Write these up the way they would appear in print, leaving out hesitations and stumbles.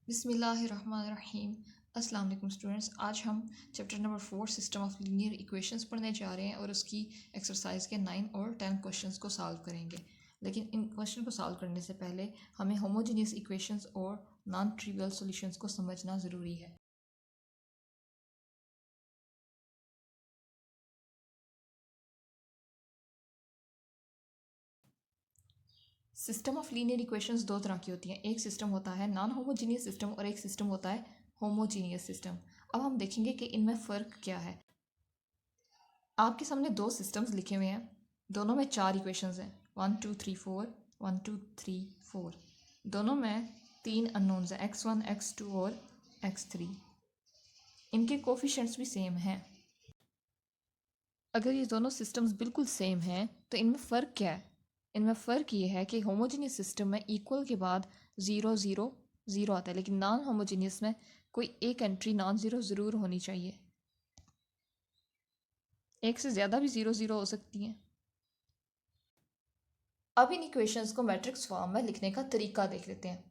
बिस्मिल्लाहिर्रहमानिर्रहीम। अस्सलाम वालेकुम स्टूडेंट्स। आज हम chapter number 4 system of linear equations पढ़ने जा रहे हैं और उसकी एक्सरसाइज के 9 और 10 क्वेश्चंस को सॉल्व करेंगे। लेकिन इन क्वेश्चन को सॉल्व करने से पहले हमें होमोजेनियस इक्वेशंस और नॉन ट्रिवियल सॉल्यूशंस को समझना ज़रूरी है। सिस्टम ऑफ लीनियर इक्वेशंस दो तरह की होती हैं। एक सिस्टम होता है नॉन होमोजीनियस सिस्टम और एक सिस्टम होता है होमोजीनियस सिस्टम। अब हम देखेंगे कि इनमें फ़र्क क्या है। आपके सामने दो सिस्टम्स लिखे हुए हैं, दोनों में 4 इक्वेशंस हैं, 1 2 3 4 1 2 3 4। दोनों में 3 अननोन्स हैं, x1 x2 और x3। इनके कोफिशिएंट्स भी सेम हैं। अगर ये दोनों सिस्टम्स बिल्कुल सेम हैं तो इनमें फ़र्क क्या है? इनमें फ़र्क ये है कि होमोजीनियस सिस्टम में इक्वल के बाद 0 0 0 आता है, लेकिन नॉन होमोजीनियस में कोई एक एंट्री नॉन ज़ीरो ज़रूर होनी चाहिए। एक से ज़्यादा भी 0 0 हो सकती हैं। अब इन इक्वेशंस को मैट्रिक्स फॉर्म में लिखने का तरीका देख लेते हैं।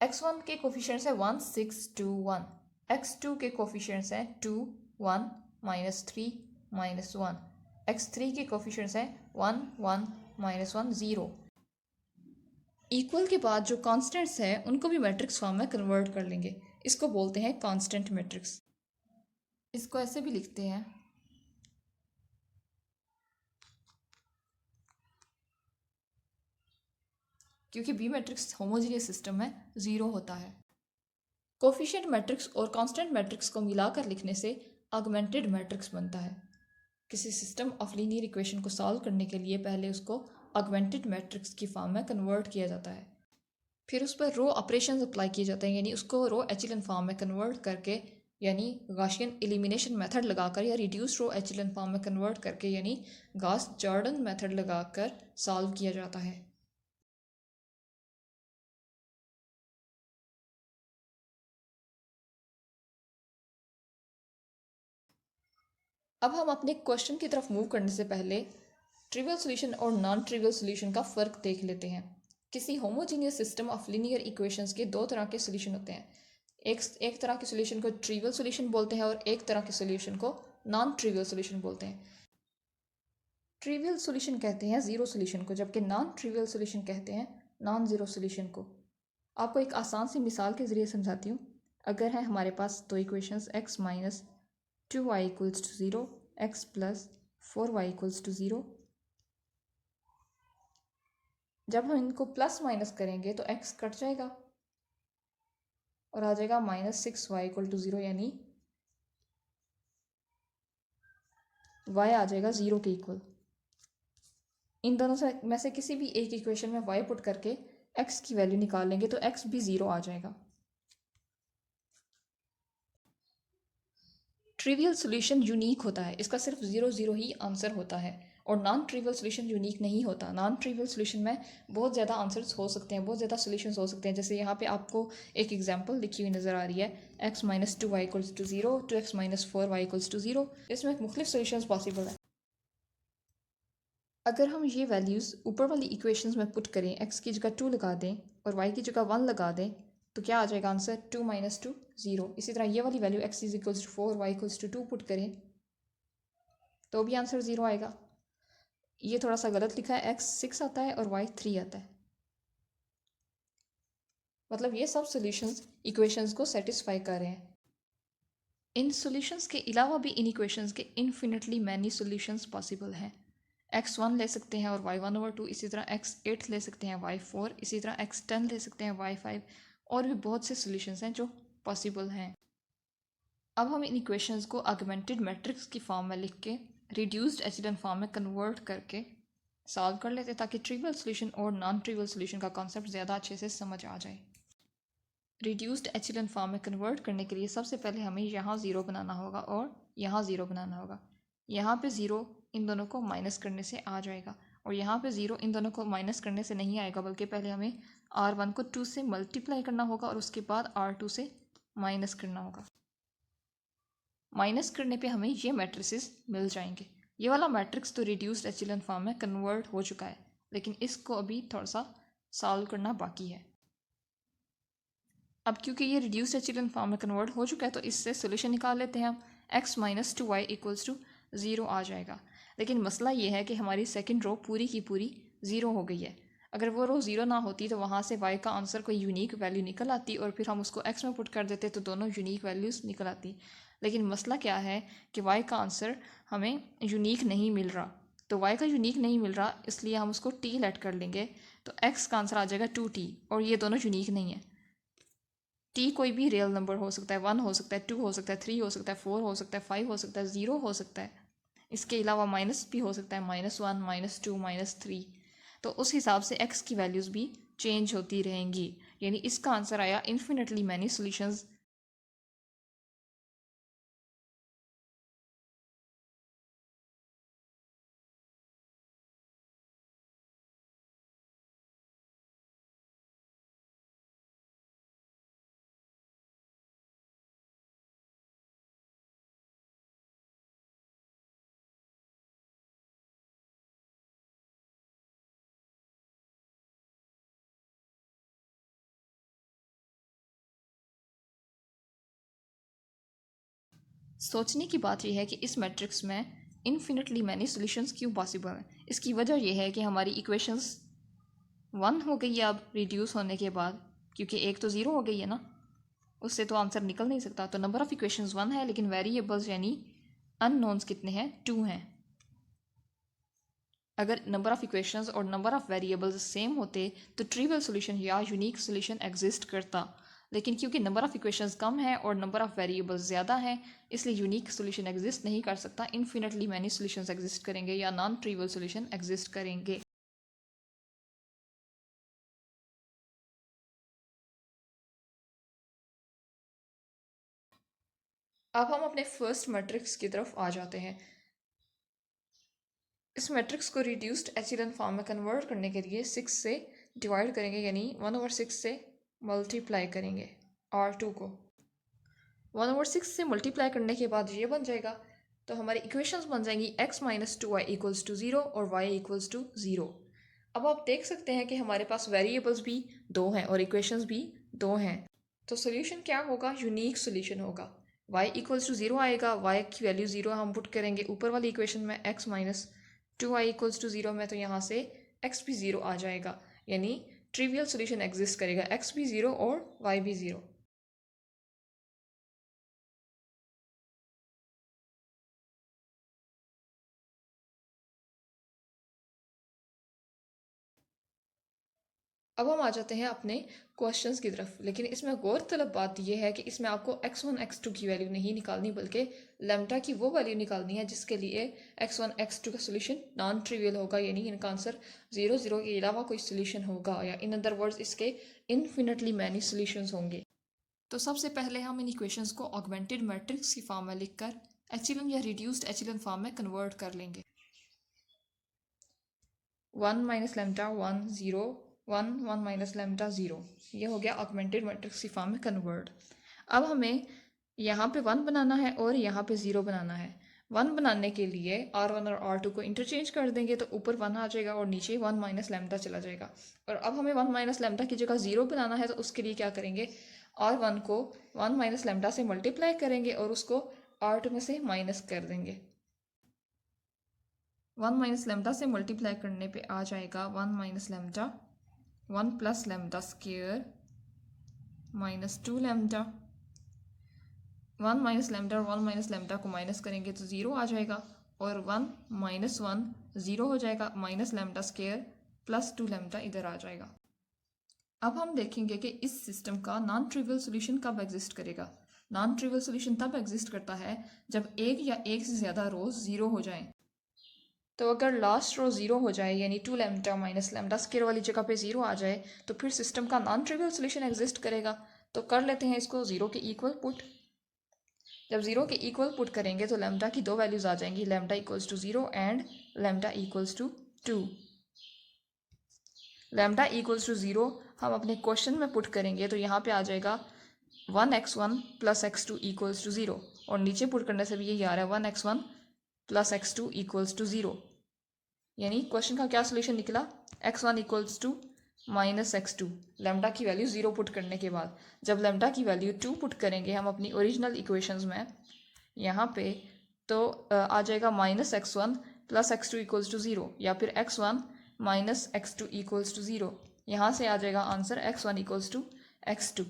x1 के कोफिशिएंट्स है 1 6 2 1, x2 के कोफिशिएंट्स हैं 2 1 -3 -1, x3 के कोफिशिएंट्स हैं 1 1 -1 0। इक्वल के बाद जो कॉन्स्टेंट्स हैं उनको भी मैट्रिक्स फॉर्म में कन्वर्ट कर लेंगे। इसको बोलते हैं कांस्टेंट मैट्रिक्स। इसको ऐसे भी लिखते हैं, क्योंकि बी मैट्रिक्स होमोजीनियस सिस्टम में 0 होता है। कोफिशिएंट मैट्रिक्स और कांस्टेंट मैट्रिक्स को मिलाकर लिखने से ऑगमेंटेड मैट्रिक्स बनता है। किसी सिस्टम ऑफ लीनियर इक्वेशन को सॉल्व करने के लिए पहले उसको ऑगमेंटेड मैट्रिक्स की फॉर्म में कन्वर्ट किया जाता है, फिर उस पर रो ऑपरेशंस अप्लाई किए जाते हैं, यानी उसको रो एचेलन फॉर्म में कन्वर्ट करके, यानी गॉसियन एलिमिनेशन मेथड लगाकर या रिड्यूस रो एचेलन फॉर्म में कन्वर्ट करके, यानी गॉस जॉर्डन मेथड लगाकर सॉल्व किया जाता है। अब हम अपने क्वेश्चन की तरफ मूव करने से पहले ट्रिवियल सॉल्यूशन और नॉन ट्रिवियल सॉल्यूशन का फ़र्क देख लेते हैं। किसी homogeneous system of linear equations के दो तरह के सॉल्यूशन होते हैं। एक तरह के सॉल्यूशन को ट्रिवियल सॉल्यूशन बोलते हैं और एक तरह के सॉल्यूशन को नॉन ट्रिवियल सॉल्यूशन बोलते हैं। ट्रिवियल सॉल्यूशन कहते हैं ज़ीरो सॉल्यूशन को, जबकि नॉन ट्रिवियल सॉल्यूशन कहते हैं नॉन ज़ीरो सॉल्यूशन को। आपको एक आसान सी मिसाल के ज़रिए समझाती हूँ। अगर है हमारे पास दो equations x minus 2y equals to 0, x plus 4y equals to 0। जब हम इनको प्लस माइनस करेंगे तो x कट जाएगा और आ जाएगा -6y इक्वल टू 0, यानी y आ जाएगा 0 के इक्वल। इन दोनों में से किसी भी एक इक्वेशन में y पुट करके x की वैल्यू निकाल लेंगे तो x भी 0 आ जाएगा। ट्रिवियल सॉल्यूशन यूनिक होता है, इसका सिर्फ 0 0 ही आंसर होता है, और नॉन ट्रिवियल सॉल्यूशन यूनिक नहीं होता। नॉन ट्रिवियल सॉल्यूशन में बहुत ज़्यादा आंसर्स हो सकते हैं, बहुत ज़्यादा सॉल्यूशंस हो सकते हैं। जैसे यहाँ पे आपको एक एग्जांपल लिखी हुई नज़र आ रही है, x minus 2y equals to 0 two x minus 4y equals to 0। इसमें मुख्तलिफ सॉल्यूशंस पॉसिबल है। अगर हम ये वैल्यूज़ ऊपर वाली इक्वेशंस में पुट करें, x की जगह 2 लगा दें और y की जगह 1 लगा दें, तो क्या आ जाएगा आंसर 2 माइनस 2 0। इसी तरह ये वाली value x is equals to 4 y equals to 2 put करें तो भी आंसर 0 आएगा। ये थोड़ा सा गलत लिखा है, x 6 आता है और y 3 आता है। मतलब ये सब सॉल्यूशंस इक्वेशंस को सेटिस्फाई कर रहे हैं। इन सॉल्यूशंस के अलावा भी इन इक्वेशंस के इन्फिनिटली मैनी सॉल्यूशंस पॉसिबल हैं। x1 ले सकते हैं और y1/2, इसी तरह x8 ले सकते हैं, y4, इसी तरह x10 ले सकते हैं, y5, और भी बहुत से सॉल्यूशंस हैं जो पॉसिबल हैं। अब हम इन इक्वेशंस को ऑगमेंटेड मैट्रिक्स की फॉर्म में लिख के रिड्यूस्ड एचेलन फॉर्म में कन्वर्ट करके सॉल्व कर लेते हैं, ताकि ट्रिवियल सॉल्यूशन और नॉन ट्रिवियल सॉल्यूशन का कॉन्सेप्ट ज़्यादा अच्छे से समझ आ जाए। रिड्यूस्ड एचेलन फॉर्म में कन्वर्ट करने के लिए सबसे पहले हमें यहाँ 0 बनाना होगा और यहाँ 0 बनाना होगा। यहाँ पे 0 इन दोनों को माइनस करने से आ जाएगा, और यहाँ पे 0 इन दोनों को माइनस करने से नहीं आएगा, बल्कि पहले हमें r1 को 2 से मल्टीप्लाई करना होगा और उसके बाद r2 से माइनस करना होगा। माइनस करने पे हमें ये मैट्रिसेस मिल जाएंगे। ये वाला मैट्रिक्स तो रिड्यूस्ड एचेलन फॉर्म में कन्वर्ट हो चुका है, लेकिन इसको अभी थोड़ा सा सॉल्व करना बाकी है। अब क्योंकि ये रिड्यूस्ड एचिलन फॉर्म में कन्वर्ट हो चुका है तो इससे सोल्यूशन निकाल लेते हैं हम। x minus 2y equals to 0 आ जाएगा। लेकिन मसला ये है कि हमारी सेकंड रो पूरी की पूरी 0 हो गई है। अगर वो रो 0 ना होती तो वहाँ से y का आंसर कोई यूनिक वैल्यू निकल आती और फिर हम उसको x में पुट कर देते तो दोनों यूनिक वैल्यूज़ निकल आती। लेकिन मसला क्या है कि y का आंसर हमें यूनिक नहीं मिल रहा। तो y का यूनिक नहीं मिल रहा इसलिए हम उसको t लेट कर लेंगे। तो x का आंसर आ जाएगा 2t और ये दोनों यूनिक नहीं है। t कोई भी रियल नंबर हो सकता है, 1 हो सकता है, 2 हो सकता है, 3 हो सकता है, 4 हो सकता है, 5 हो सकता है, 0 हो सकता है। इसके अलावा माइनस भी हो सकता है, -1, -2, -3। तो उस हिसाब से x की वैल्यूज़ भी चेंज होती रहेंगी। यानी इसका आंसर आया इन्फिनिटली मैनी सॉल्यूशंस। सोचने की बात यह है कि इस मैट्रिक्स में इन्फिनिटली मैनी सॉल्यूशंस क्यों पॉसिबल हैं। इसकी वजह यह है कि हमारी इक्वेशंस 1 हो गई है अब रिड्यूस होने के बाद, क्योंकि एक तो 0 हो गई है ना, उससे तो आंसर निकल नहीं सकता। तो नंबर ऑफ़ इक्वेशंस 1 है लेकिन वेरिएबल्स यानी अननोन्स कितने हैं, 2 हैं। अगर नंबर ऑफ़ इक्वेशंस और नंबर ऑफ़ वेरिएबल्स सेम होते तो ट्रिवियल सॉल्यूशन या यूनिक सॉल्यूशन एग्जिस्ट करता। लेकिन क्योंकि नंबर ऑफ़ इक्वेशंस कम है और नंबर ऑफ़ वेरिएबल्स ज़्यादा है इसलिए यूनिक सॉल्यूशन एग्जिस्ट नहीं कर सकता। इन्फिनिटली मैनी सॉल्यूशंस एग्जिस्ट करेंगे या नॉन ट्रिवियल सॉल्यूशन एग्जिस्ट करेंगे। अब हम अपने फर्स्ट मैट्रिक्स की तरफ आ जाते हैं। इस मैट्रिक्स को रिड्यूस्ड एचिलन फॉर्म में कन्वर्ट करने के लिए 6 से डिवाइड करेंगे, यानी 1/6 से मल्टीप्लाई करेंगे R2 को। 1/6 से मल्टीप्लाई करने के बाद ये बन जाएगा। तो हमारी इक्वेशंस बन जाएंगी x minus 2y equals to 0 और y इक्वल्स टू 0। अब आप देख सकते हैं कि हमारे पास वेरिएबल्स भी 2 हैं और इक्वेशंस भी 2 हैं। तो सोल्यूशन क्या होगा, यूनिक सोल्यूशन होगा। y इक्वल्स टू 0 आएगा, y की वैल्यू 0 हम पुट करेंगे ऊपर वाली इक्वेशन में, x minus 2y equals to 0 में, तो यहाँ से x भी 0 आ जाएगा। यानी ट्रिवियल सोल्यूशन एग्जिस्ट करेगा, x भी 0 और y भी 0। अब हम आ जाते हैं अपने क्वेश्चंस की तरफ। लेकिन इसमें गौरतलब बात यह है कि इसमें आपको x1 x2 की वैल्यू नहीं निकालनी बल्कि लैम्डा की वो वैल्यू निकालनी है जिसके लिए x1 x2 का सोल्यूशन नॉन ट्रिवियल होगा, यानी इनका आंसर 0 0 के अलावा कोई सोल्यूशन होगा, या इन अदर वर्ड्स इसके इन्फिनिटली मैनी सोल्यूशंस होंगे। तो सबसे पहले हम इन इक्वेशंस को ऑगमेंटेड मैट्रिक्स की फॉर्म में लिखकर एचिलन या रिड्यूस्ड एचिलन फॉर्म में कन्वर्ट कर लेंगे। 1 माइनस लैम्डा 1 0 1 1 माइनस लैम्डा 0, ये हो गया ऑगमेंटेड मैट्रिक्स की फॉर्म में कन्वर्ट। अब हमें यहाँ पे 1 बनाना है और यहाँ पे 0 बनाना है। 1 बनाने के लिए R1 और R2 को इंटरचेंज कर देंगे तो ऊपर 1 आ जाएगा और नीचे 1 माइनस लैम्डा चला जाएगा। और अब हमें 1 माइनस लैम्डा की जगह 0 बनाना है तो उसके लिए क्या करेंगे, R1 को 1 माइनस लैम्डा से मल्टीप्लाई करेंगे और उसको R2 में से माइनस कर देंगे। 1 माइनस लैम्डा से मल्टीप्लाई करने पे आ जाएगा 1 minus lambda 1 plus lambda square minus 2 lambda. 1 minus lambda और 1 माइनस लैम्डा को माइनस करेंगे तो 0 आ जाएगा और 1 माइनस 1 0 हो जाएगा, minus lambda square plus 2 lambda इधर आ जाएगा। अब हम देखेंगे कि इस सिस्टम का नॉन ट्रिवियल सोल्यूशन कब एग्जिस्ट करेगा। नॉन ट्रिवियल सोल्यूशन तब एग्जिस्ट करता है जब एक या एक से ज़्यादा रोज 0 हो जाएं। तो अगर लास्ट रो 0 हो जाए यानी 2 लैम्डा माइनस लैम्डा स्क्वायर वाली जगह पे 0 आ जाए तो फिर सिस्टम का नॉन ट्रिवियल सोल्यूशन एग्जिस्ट करेगा। तो कर लेते हैं इसको 0 के इक्वल पुट। जब 0 के इक्वल पुट करेंगे तो लैम्डा की दो वैल्यूज आ जाएंगी, lambda equals to 0 and lambda equals to 2। Lambda equals to 0 हम अपने क्वेश्चन में पुट करेंगे तो यहाँ पे आ जाएगा 1x1 plus x2 equals to 0 और नीचे पुट करने से भी यही आ रहा है 1x1 plus x2 equals to 0। यानी क्वेश्चन का क्या सोल्यूशन निकला, x1 equals to minus x two, lambda की वैल्यू 0 पुट करने के बाद। जब लेमडा की वैल्यू 2 पुट करेंगे हम अपनी ओरिजिनल इक्वेशंस में यहाँ पे, तो आ जाएगा minus x one plus x two equals to 0, या फिर x one minus x two equals to 0। यहाँ से आ जाएगा answer x one equals to x two.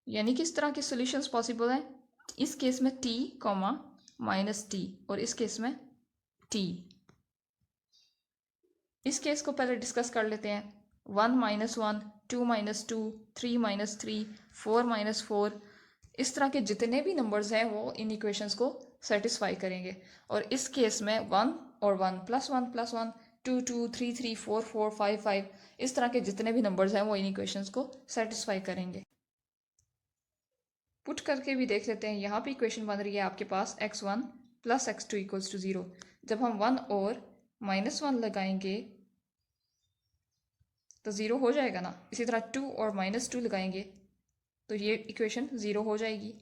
यानी किस तरह के सॉल्यूशंस पॉसिबल हैं? इस केस में t कॉमा माइनस टी, और इस केस में t। इस केस को पहले डिस्कस कर लेते हैं। 1 minus one, 2 minus two, 3 minus three, 4 minus four, इस तरह के जितने भी नंबर्स हैं वो इन इक्वेशंस को सेटिस्फाई करेंगे। और इस केस में 1 और 1 प्लस 1 प्लस 1, 2 2, 3 3, 4 4, 5 5, इस तरह के जितने भी नंबर्स हैं वो इन इक्वेशंस को सेटिस्फाई करेंगे। पुट करके भी देख लेते हैं। यहाँ पे इक्वेशन बन रही है आपके पास x1 plus x two equals to 0। जब हम 1 और माइनस वन लगाएंगे तो 0 हो जाएगा ना। इसी तरह 2 और माइनस टू लगाएंगे तो ये इक्वेशन 0 हो जाएगी।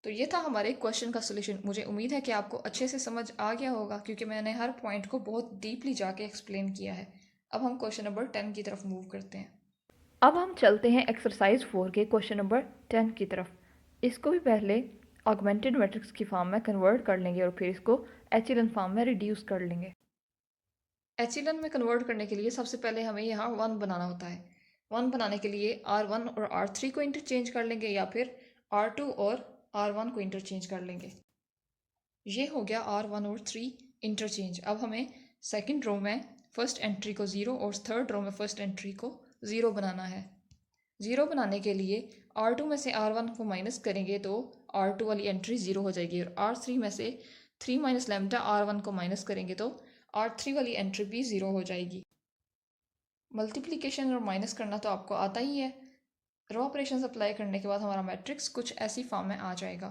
तो ये था हमारे क्वेश्चन का सोल्यूशन। मुझे उम्मीद है कि आपको अच्छे से समझ आ गया होगा, क्योंकि मैंने हर पॉइंट को बहुत डीपली जाके एक्सप्लेन किया है। अब हम क्वेश्चन नंबर 10 की तरफ मूव करते हैं। अब हम चलते हैं एक्सरसाइज 4 के क्वेश्चन नंबर 10 की तरफ। इसको भी पहले ऑगमेंटेड मैट्रिक्स की फॉर्म में कन्वर्ट कर लेंगे और फिर इसको एचेलन फॉर्म में रिड्यूस कर लेंगे। एचेलन में कन्वर्ट करने के लिए सबसे पहले हमें यहाँ 1 बनाना होता है। 1 बनाने के लिए R1 और R3 को इंटरचेंज कर लेंगे, या फिर R2 और R1 को इंटरचेंज कर लेंगे। ये हो गया R1 और 3 इंटरचेंज। अब हमें सेकंड रो में फर्स्ट एंट्री को 0 और थर्ड रो में फर्स्ट एंट्री को 0 बनाना है। 0 बनाने के लिए R2 में से R1 को माइनस करेंगे तो R2 वाली एंट्री 0 हो जाएगी, और R3 में से 3 माइनस लैम्डा R1 को माइनस करेंगे तो R3 वाली एंट्री भी 0 हो जाएगी। मल्टीप्लिकेशन और माइनस करना तो आपको आता ही है। रो ऑपरेशन अप्लाई करने के बाद हमारा मैट्रिक्स कुछ ऐसी फॉर्म में आ जाएगा।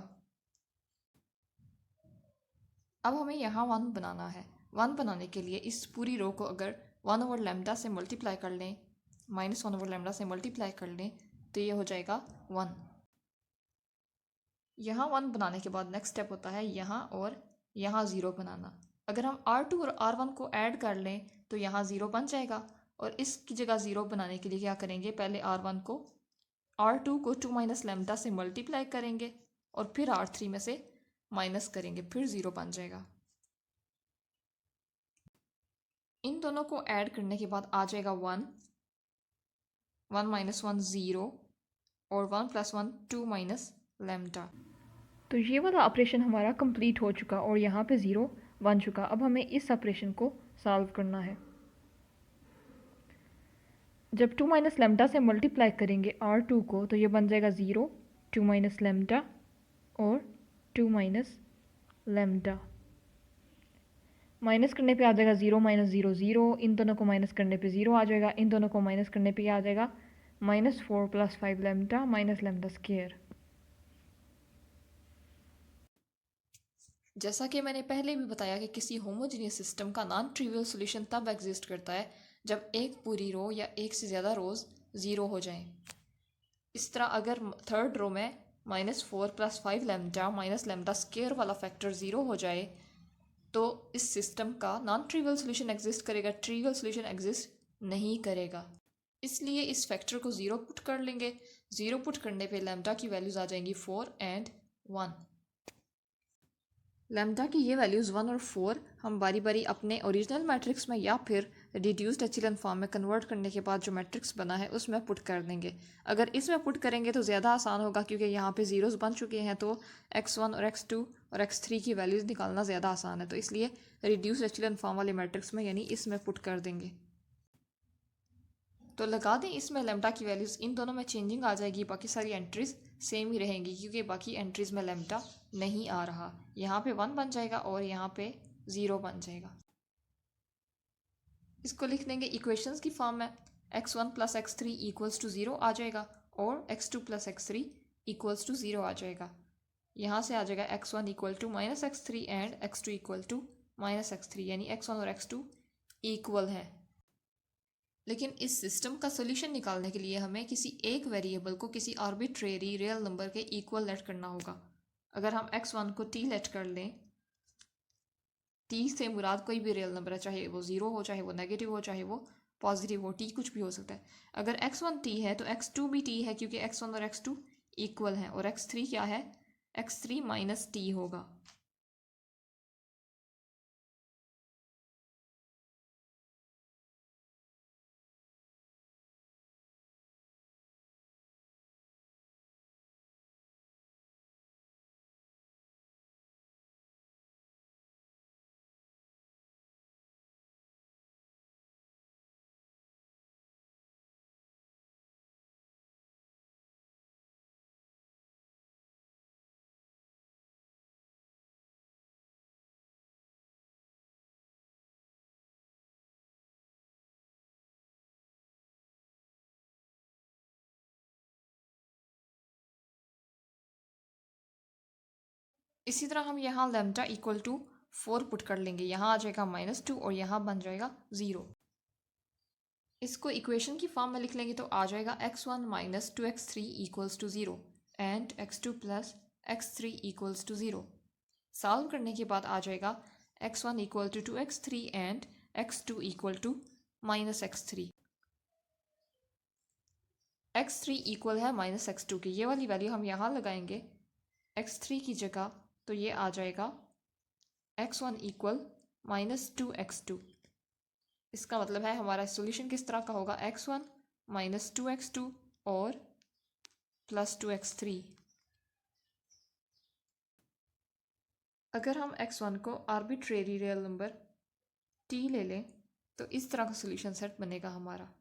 अब हमें यहाँ 1 बनाना है। 1 बनाने के लिए इस पूरी रो को अगर 1 ओवर लैम्डा से मल्टीप्लाई कर लें, माइनस 1 ओवर लैम्डा से मल्टीप्लाई कर लें तो ये हो जाएगा 1। यहाँ 1 बनाने के बाद नेक्स्ट स्टेप होता है यहाँ और यहाँ 0 बनाना। अगर हम R2 और R1 को ऐड कर लें तो यहाँ 0 बन जाएगा, और इसकी जगह 0 बनाने के लिए क्या करेंगे, पहले R1 को R2 को 2 माइनस लैम्डा से मल्टीप्लाई करेंगे और फिर R3 में से माइनस करेंगे, फिर 0 बन जाएगा। इन दोनों को ऐड करने के बाद आ जाएगा 1, 1 माइनस 1 0, और 1 प्लस 1 2 माइनस लैम्डा। तो ये वाला ऑपरेशन हमारा कंप्लीट हो चुका और यहाँ पे 0 बन चुका। अब हमें इस ऑपरेशन को सॉल्व करना है। जब 2 माइनस लैम्डा से मल्टीप्लाई करेंगे R2 को तो ये बन जाएगा 0, 2 माइनस लैम्डा और 2 माइनस लैम्डा। माइनस करने पे आ जाएगा 0 माइनस 0 0, इन दोनों को माइनस करने पे 0 आ जाएगा, इन दोनों को माइनस करने पे आ जाएगा minus 4 plus 5 lambda minus lambda square. जैसा कि मैंने पहले भी बताया कि किसी होमोजीनियस सिस्टम का नॉन ट्रिवियल सॉल्यूशन तब एग्जिस्ट करता है जब एक पूरी रो या एक से ज़्यादा रोज 0 हो जाएं। इस तरह अगर थर्ड रो में -4 plus 5 lambda minus lambda square वाला फैक्टर 0 हो जाए तो इस सिस्टम का नॉन ट्रिवियल सॉल्यूशन एग्जिस्ट करेगा, ट्रिवियल सॉल्यूशन एग्जिस्ट नहीं करेगा। इसलिए इस फैक्टर को 0 पुट कर लेंगे। 0 पुट करने पे लैम्डा की वैल्यूज़ आ जाएंगी 4 एंड 1। लैम्डा की ये वैल्यूज़ 1 और 4 हम बारी बारी अपने ओरिजिनल मैट्रिक्स में या फिर रिड्यूस्ड एचेलन फॉर्म में कन्वर्ट करने के बाद जो मैट्रिक्स बना है उसमें पुट कर देंगे। अगर इसमें पुट करेंगे तो ज़्यादा आसान होगा, क्योंकि यहाँ पे ज़ीरोज़ बन चुके हैं, तो x1 और x2 और x3 की वैल्यूज़ निकालना ज़्यादा आसान है। तो इसलिए रिड्यूस्ड एचेलन फॉर्म वाले मैट्रिक्स में यानी इसमें पुट कर देंगे। तो लगा दें इसमें लैम्डा की वैल्यूज़ इन दोनों में चेंजिंग आ जाएगी, बाकी सारी एंट्रीज़ सेम ही रहेंगी, क्योंकि बाकी एंट्रीज़ में लैम्डा नहीं आ रहा। यहाँ पे 1 बन जाएगा और यहाँ पे 0 बन जाएगा। इसको लिख देंगे इक्वेशंस की फॉर्म में। x1 plus x3 equals to 0 आ जाएगा और x2 plus x3 equals to 0 आ जाएगा। यहाँ से आ जाएगा x1 equal to minus x3 and x2 equal to minus x3, यानी x1 और x2 इक्वल है। लेकिन इस सिस्टम का सोल्यूशन निकालने के लिए हमें किसी एक वेरिएबल को किसी आर्बिट्रेरी रियल नंबर के इक्वल लेट करना होगा। अगर हम x1 को t लेट कर लें, t से मुराद कोई भी रियल नंबर है, चाहे वो 0 हो, चाहे वो नेगेटिव हो, चाहे वो पॉजिटिव हो, टी कुछ भी हो सकता है। अगर x1 t है तो x2 भी t है, क्योंकि x1 और x2 इक्वल हैं, और x3 क्या है, x3 माइनस टी होगा। इसी तरह हम यहाँ लेमडा इक्वल टू 4 पुट कर लेंगे, यहाँ आ जाएगा -2 और यहाँ बन जाएगा 0। इसको इक्वेशन की फॉर्म में लिख लेंगे तो आ जाएगा x1 minus 2x3 equals to 0 and x2 plus x3 equals to 0। Solve करने के बाद आ जाएगा x1 equal to 2x3 and x2 equal to minus x3। x3 equal है माइनस x2 की, ये वाली वैल्यू हम यहाँ लगाएंगे x3 की जगह, तो ये आ जाएगा x1 इक्वल -2x2। इसका मतलब है हमारा सॉल्यूशन किस तरह का होगा, x1 -2x2 और +2x3। अगर हम x1 को आर्बिट्रेरी रियल नंबर t ले लें तो इस तरह का सॉल्यूशन सेट बनेगा हमारा।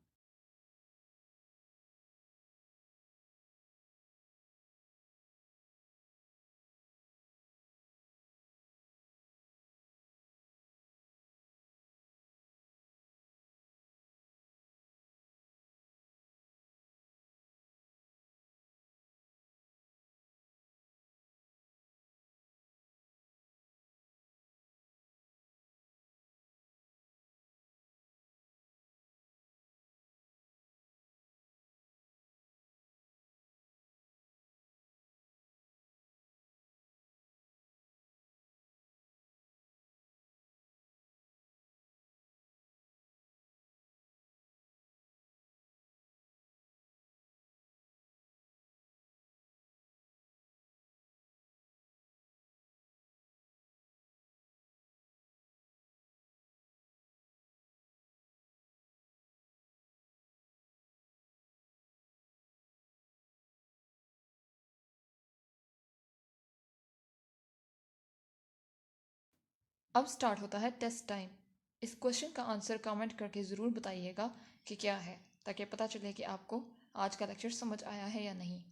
अब स्टार्ट होता है टेस्ट टाइम। इस क्वेश्चन का आंसर कमेंट करके ज़रूर बताइएगा कि क्या है, ताकि पता चले कि आपको आज का लेक्चर समझ आया है या नहीं।